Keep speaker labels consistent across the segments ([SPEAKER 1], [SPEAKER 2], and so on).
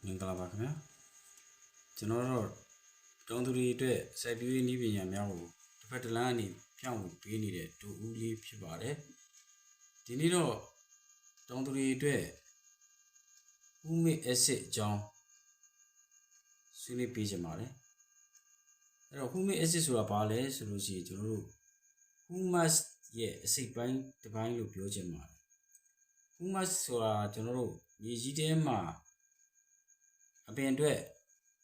[SPEAKER 1] မင်္ဂလာပါခင်ဗျာကျွန်တော်တို့တောင်သူတွေအတွက်စိုက်ပျိုးရေးနည်းပညာများကိုတစ်ဖက်တစ်လမ်းအနေဖြန့်ဝေပေးနေတဲ့တူဦးလေးဖြစ်ပါတယ်ဒီနေ့တော့တောင်သူတွေအတွက်ဥမိအက်ဆစ်အကြောင်းဆွေးနွေးပေးချင်ပါတယ်အဲ့တော့ဥမိအက်ဆစ်ဆိုတာဘာလဲဆိုလို့ရှိရင်ကျွန်တော်တို့ humus ရဲ့အစိတ်ပိုင်းတစ်ပိုင်းလို့ပြောချင်ပါတယ် humus ဆိုတာကျွန်တော်တို့မြေကြီးထဲမှာအပင်အတွက်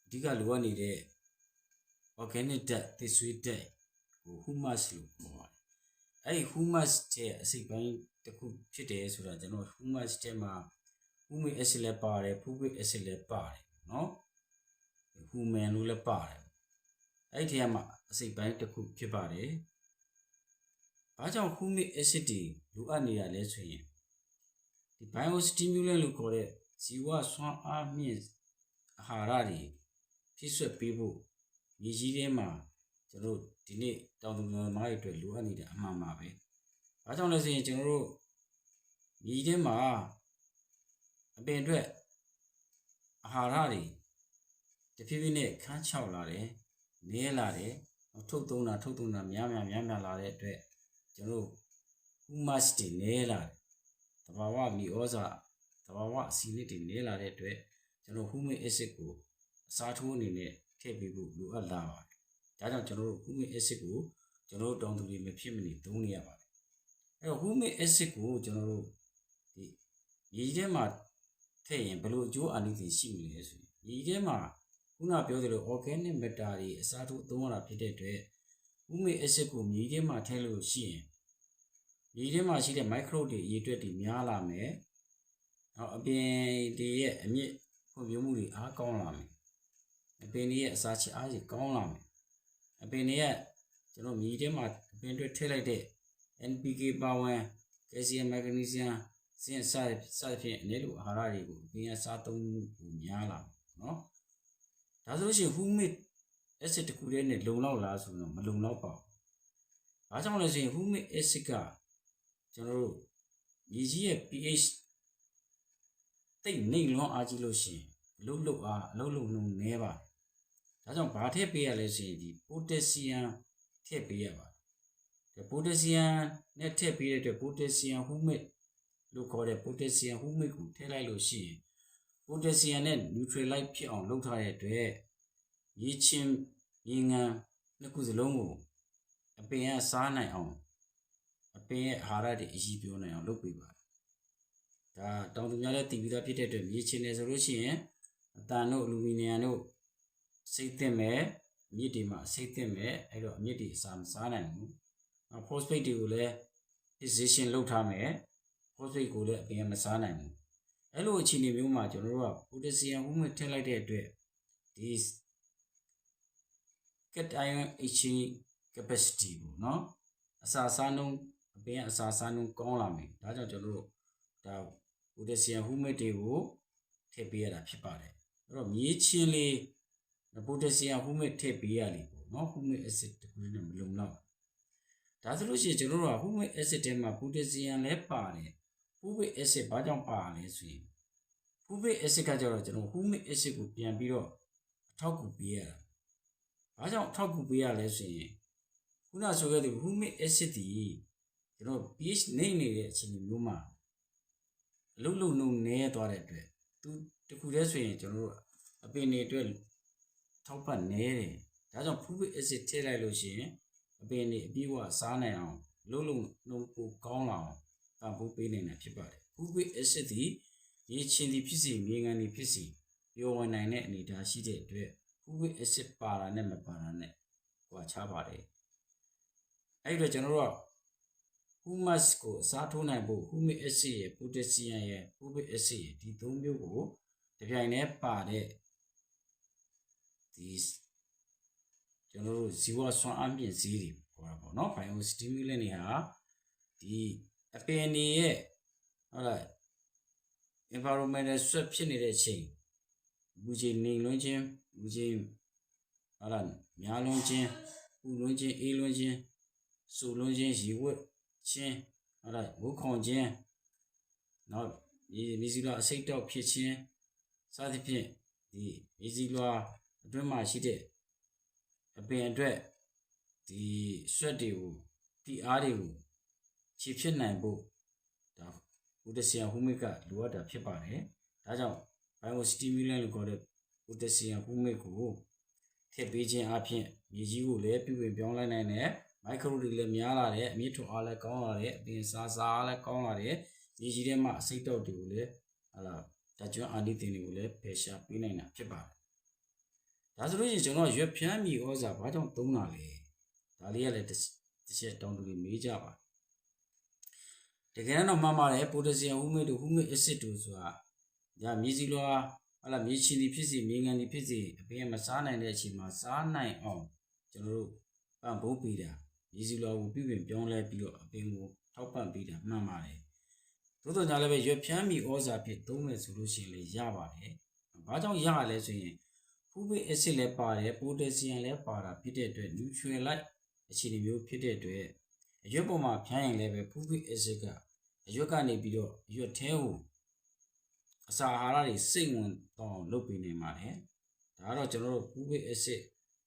[SPEAKER 1] အဓိကလိုအပ်နေတဲ့ organic ဓာတ်သစ်ဆွေးဓာတ်ကို humus လို့ခေါ်ပါတယ်။အဲဒီ humus ရဲ့အစိတ်ပိုင်းတစ်ခုဖြစ်တယ်ဆိုတာကျွန်တော် humus ထဲမှာ humic acid လည်းပါတယ် fulvic acid လည်းပါတယ်နော်။ human လို့လည်းပါတယ်။အဲဒီထဲမှာအစိတ်ပိုင်းတစ်ခုဖြစ်ပါတယ်။ဘာကြောင့် humic acid တွေလိုအပ်နေတာလဲဆိုရင်ဒီ biostimulant လို့ခေါ်တဲ့ဇီဝစွမ်းအားမြင့်အာဟာရတွေဖြစ်ဆွတ်ပေးဖို့မြေကြီးထဲမှာကျွန်တော်တို့ဒီနေ့တောင်သူလယ်သမားတွေအတွက်လိုအပ်နေတဲ့အမှန်ပါပဲ။ဘာကြောင့်လဲဆိုရင်ကျွန်တော်တို့မြေကြီးထဲမှာအပင်အတွက်အာဟာရတွေတဖြည်းဖြည်းနဲ့ခန်းချောက်လာတယ်၊နည်းလာတယ်၊ထုတ်သုံးတာများလာတဲ့အတွက်ကျွန်တော်တို့ humus တွေနည်းလာတယ်။သဘာဝမြေဩဇာသဘာဝအဆီနစ်တွေနည်းလာတဲ့အတွက်ကျွန်တော် humic acid ကိုအစားထိုးအနေနဲ့ထည့်ပေးဖို့လိုအပ်လာပါတယ်။ဒါကြောင့်ကျွန်တော်တို့ humic acid ကိုကျွန်တော်တို့တောင်သူတွေမဖြစ်မနေသုံးနေရပါတယ်။အဲ့တော့ humic acid ကိုကျွန်တော်တို့ဒီမြေထဲမှာထည့်ရင်ဘယ်လိုအကျိုးအာနိသင်ရှိမလဲဆိုရင်မြေထဲမှာခုနပြောသလို organic matter တွေအစားထိုးသုံးရတာဖြစ်တဲ့အတွက် humic acid ကိုမြေထဲမှာထည့်လို့ရှိရင်မြေထဲမှာရှိတဲ့ microbe တွေအရေးအတွက်တွေများလာမယ်။နောက်အပင်တွေရဲ့အမြင့်ဖွံ့ဖြိုးမှုတွေအားကောင်းလာမယ်။အပင်တွေရဲ့အစာချအားတွေကောင်းလာမယ်။အပင်တွေရဲ့ကျွန်တော်မြေထဲမှာအပင်တွေထည့်လိုက်တဲ့ NPK ပါဝင် calcium magnesium ဇင်းစသဖြင့်အနေလိုအာဟာရတွေကိုအပင်ရဲ့စားသုံးမှုကိုများလာမယ်နော်။ဒါဆိုလို့ရှိရင် humic acid တစ်ခုတည်းနဲ့လုံလောက်လားဆိုတော့မလုံလောက်ပါဘူး။ဘာကြောင့်လဲဆိုရင် humic acid ကကျွန်တော်တို့မြေကြီးရဲ့ pH တိတ်နှိမ်လွန်းအားကြီးလို့ရှိရင်အလုံးလုံးနှုံနည်းပါတယ်။ဒါကြောင့်ဘာထည့်ပေးရလဲဆိုရင်ဒီ potassium ထည့်ပေးရပါတယ်။ potassium နဲ့ထည့်ပေးတဲ့အတွက် potassium humic လို့ခေါ်တဲ့ potassium humic ကိုထည့်လိုက်လို့ရှိရင် potassium နဲ့ neutralize ဖြစ်အောင်လုပ်ထားတဲ့အတွက်ရေချင်းရေငန်နှစ်ခုစလုံးကိုအပင်ကစားနိုင်အောင်အပင်ရဲ့အာဟာရတွေအရည်ပြောနိုင်အောင်လုပ်ပေးပါတယ်။ဒါတောင်သူများလည်းတည်ပြီးသားဖြစ်တဲ့အတွက်မြေချင်းတယ်ဆိုလို့ရှိရင်အတန်တို့အလူမီနီယံတို့စိတ်သင့်မဲ့အမြစ်တွေမှာစိတ်သင့်မဲ့အဲ့တော့အမြစ်တွေအစာမစားနိုင်ဘူး။ phosphate တွေကိုလည်း fixation လုပ်ထားမယ်။ phosphate ကိုလည်းအပင်မစားနိုင်ဘူး။အဲ့လိုအခြေအနေမျိုးမှာကျွန်တော်တို့က potassium humic ထည့်လိုက်တဲ့အတွက်ဒီ cation exchange capacity ပေါ့နော်အစာစားနှုန်းအပင်ကအစာစားနှုန်းကောင်းလာမယ်။ဒါကြောင့်ကျွန်တော်တို့ဒါ potassium humic တွေကိုထည့်ပေးရတာဖြစ်ပါတယ်။အဲ့တော့မြေချင်းလေး potassium humic ထည့်ပေးရလေပေါ့နော် humic acid တခုနဲ့မလုံလောက်။ဒါဆိုလို့ရှိရင်ကျွန်တော်တို့က humic acid ထဲမှာ potassium လည်းပါတယ်။ fulvic acid ဘာကြောင့်ပါလဲဆိုရင် fulvic acid ကကြတော့ကျွန်တော် humic acid ကိုပြန်ပြီးတော့အထောက်အကူပေးရတာ။ဘာကြောင့်အထောက်အကူပေးရလဲဆိုရင်ခုနဆိုခဲ့တဲ့ humic acid ဒီကျွန်တော် pH နှိမ့်နေတဲ့အခြေအနေမျိုးမှာအလုံးလုံးနှုံနည်းသွားတဲ့အတွက်သူတခုတည်းဆိုရင်ကျွန်တော်တို့အပင်တွေအတွက်ထောက်ပံ့နေတယ်။ဒါကြောင့် fulvic acid ထည့်လိုက်လို့ရှိရင်အပင်တွေအပြည့်အဝစားနိုင်အောင်လုံးလုံးနှုံပိုကောင်းလာအောင်ပံ့ပိုးပေးနိုင်တာဖြစ်ပါတယ်။ fulvic acid ဒီရေချင်းဒီဖြစ်စီမြေငန်ဒီဖြစ်စီပျော်ဝင်နိုင်တဲ့အနေအထားရှိတဲ့အတွက် fulvic acid ပါတာနဲ့မပါတာနဲ့ကွာခြားပါတယ်။အဲ့ဒီတော့ကျွန်တော်တို့က humus ကိုအစားထိုးနိုင်ဖို့ humic acid ရဲ့ potassium ရဲ့ fulvic acid ရဲ့ဒီသုံးမျိုးကိုတပြိုင်တည်းပါတဲ့ဒီကျွန်တော်တို့ဇီဝစွမ်းအားမြင့်ဈေးတွေခေါ်တာပေါ့နော် biostimulant တွေဟာဒီအပင်တွေရဲ့ဟုတ်လား environmental stress ဖြစ်နေတဲ့အချိန်ဘူချိန်နေလွန်းခြင်းဘူချိန်ဟုတ်လားများလွန်းခြင်းပူလွန်းခြင်းအေးလွန်းခြင်းဆူလွန်းခြင်းရေဝက်ခြင်းဟုတ်လားဝုခုံခြင်းနောက်မြေစီလာအစိတ်တောက်ဖြစ်ခြင်းစသဖြင့် ဒီမြေစီလွာအတွင်းမှာရှိတဲ့အပင်အတွက်ဒီဆွက်တွေကိုဒီအားတွေကိုခြေဖြစ်နိုင်ဖို့ဒါပိုတက်ဆီယမ်ဟူမစ်ကလိုအပ်တာဖြစ်ပါတယ်ဒါကြောင့် biostimulants လို့ခေါ်တဲ့ပိုတက်ဆီယမ်ဟူမစ်ကိုထည့်ပေးခြင်းအပြင်မြေကြီးကိုလည်းပြုပြင်ပြောင်းလဲနိုင်တဲ့မိုက်ခရိုတွေလည်းများလာတယ်အမြင့်ထွန်းအားလည်းကောင်းလာတယ်အပင်စားအားလည်းကောင်းလာတယ်မြေကြီးထဲမှာအစိတ်တောက်တွေကိုလည်းဟာလာဓာတ်ကျွမ်းအာနိသင်တွေကိုလည်းဖယ်ရှားပေးနိုင်တာဖြစ်ပါတယ်ဒါဆိုလို့ရှိရင်ကျွန်တော်ရွက်ဖြန်းမြေဩဇာဘာကြောင့်သုံးတာလဲဒါလေးကလည်းတစ်ချက်တောင်းတူမေးကြပါတကယ်တော့မှန်ပါတယ်ပိုတက်ဆီယမ်ဟူမစ်တို့ဟူမစ်အက်ဆစ်တို့ဆိုတာဒါမြေစီလွာဟာလာမြေချီနေဖြစ်စီမြေငံနေဖြစ်စီအပင်မစားနိုင်တဲ့အချိန်မှာစားနိုင်အောင်ကျွန်တော်တို့ပံ့ပိုးပေးတာမြေစီလွာကိုပြုပြင်ပြောင်းလဲပြီးတော့အပင်ကိုထောက်ပံ့ပေးတာမှန်ပါတယ်သို့တော်ကြောင့်လည်းပဲရွက်ဖြန်းမြေဩဇာဖြစ်သုံးမယ်ဆိုလို့ရှိရင်လည်းရပါတယ်ဘာကြောင့်ရလဲဆိုရင်ဟူမစ်အက်ဆစ်လည်းပါတယ်ပိုတက်ဆီယမ်လည်းပါတာဖြစ်တဲ့အတွက် nutrient အခြေအနေမျိုးဖြစ်တဲ့အတွက်အရွက်ပေါ်မှာဖြန်းရင်လည်းပဲဖူဖစ်အက်ဆစ်ကအရွက်ကနေပြီးတော့အရွက်ထဲကိုအစာအာဟာရတွေစိတ်ဝင်တော့လုပ်ပေးနေပါတယ်ဒါကတော့ကျွန်တော်တို့ဖူဖစ်အက်ဆစ်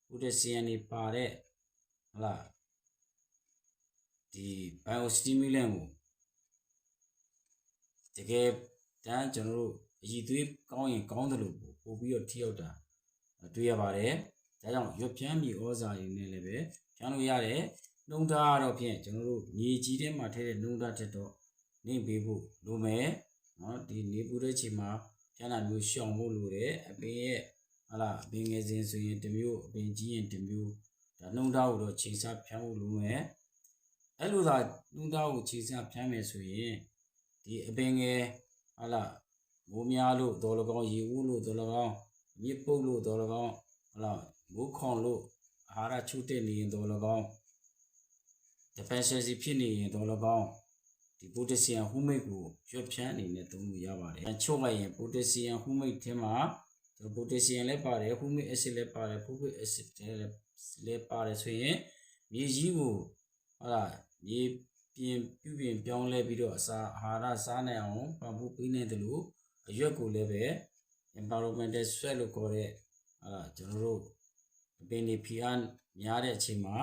[SPEAKER 1] ပိုတက်ဆီယမ်တွေပါတဲ့ဟုတ်လားဒီ biostimulants ကိုတကယ်တမ်းကျွန်တော်တို့အည်သွေးကောင်းရင်ကောင်းတယ်လို့ပို့ပြီးတော့ထိရောက်တာတွေ့ရပါတယ်ဒါကြောင့်ရွက်ဖြန်းမြေဩဇာတွေနဲ့လည်းပဲဖြန်းလို့ရတယ်နှုံးထားတော့ဖြင့်ကျွန်တော်တို့မြေကြီးထဲမှာထည့်တဲ့နှုံးထားတက်တော့နေပေးဖို့လိုမယ်နော်ဒီနေပူတဲ့ချိန်မှာဖြန်းတာမျိုးရှောင်ဖို့လိုတယ်အပင်ရဲ့ဟာလာအပင်ငယ်စဉ်ဆိုရင်တစ်မျိုးအပင်ကြီးရင်တစ်မျိုးဒါနှုံးထားကိုတော့ချိန်စားဖြန်းဖို့လိုမယ်အဲ့လိုသာနှုံးထားကိုချိန်စားဖြန်းမယ်ဆိုရင်ဒီအပင်ငယ်ဟာလာမိုးများလို့တော်လကောင်းရေဦးလို့တော်လကောင်းမြစ်ပုတ်လို့တော်လကောင်းဟာလာမိုးခွန်လို့အာဟာရချို့တဲ့နေရင်တော်လကောင်း deficiency ဖြစ်နေရင်တော်လကောင်းဒီပိုတက်ဆီယမ်ဟူမစ်ကိုရွက်ဖြန်းအနေနဲ့သုံးလို့ရပါတယ်။ချုပ်လိုက်ရင်ပိုတက်ဆီယမ်ဟူမစ်ထဲမှာပိုတက်ဆီယမ်လည်းပါတယ်ဟူမစ်အက်ဆစ်လည်းပါတယ်ဖူဖစ်အက်ဆစ်လည်းပါတယ်ဆိုရင်မြေကြီးကိုဟာလာမြေပြုပြင်ပြောင်းလဲပြီးတော့အစာအာဟာရစားနိုင်အောင်ပံ့ပိုးပေးနေတယ်လို့အရွက်ကိုလည်းပဲ environmental soil လို့ခေါ်တဲ့ကျွန်တော်တို့အပင်တွေဖိအားများတဲ့အချိန်မှာ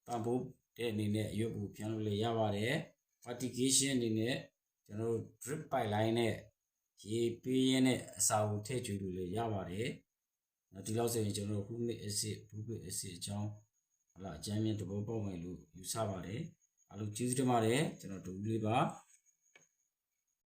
[SPEAKER 1] ပံ့ပိုးတဲ့အနေနဲ့အရွက်ကိုဖြန်းလို့လည်းရပါတယ် fertigation အနေနဲ့ကျွန်တော်တို့ drip pipeline နဲ့ရေပေးရင်းနဲ့အစာကိုထည့်ကျွေးလို့လည်းရပါတယ်ဒီလောက်ဆိုရင်ကျွန်တော်တို့ humic acid fulvic acid အကြောင်းအကြမ်းမြင်သဘောပေါက်မယ်လို့ယူဆပါတယ်အားလုံးကျေးဇူးတင်ပါတယ်ကျွန်တော်တို့လေးပါ